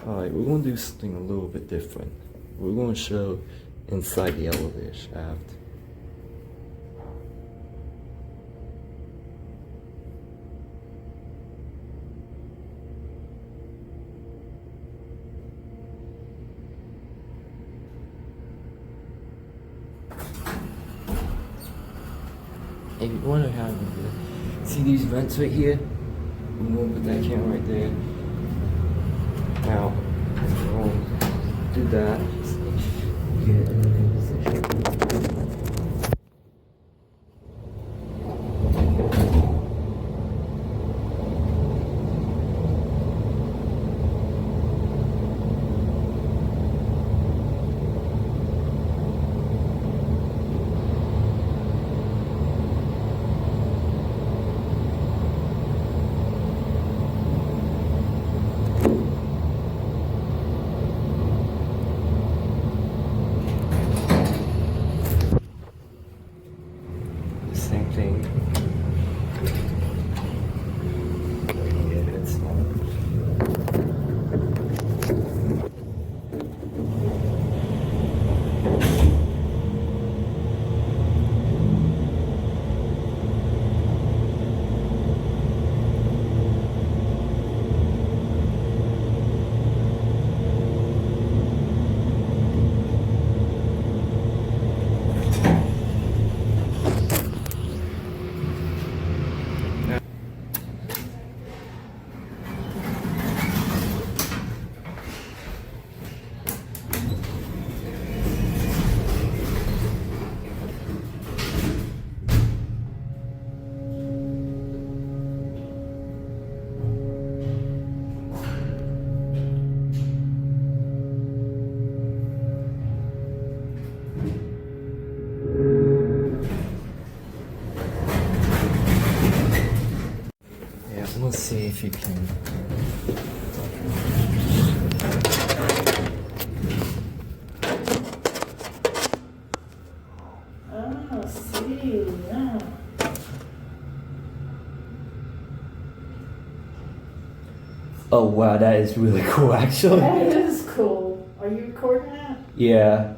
Alright, we're going to do something a little bit different. We're going to show inside the elevator shaft. If you want to have, see these vents right here? I'm going to put that camera right there. Now, we'll do that. Get in a good position. Same thing. Yeah, it's Let's see if you can. Oh, see, yeah. Oh wow, that is really cool actually. That is cool. Are you recording that? Yeah.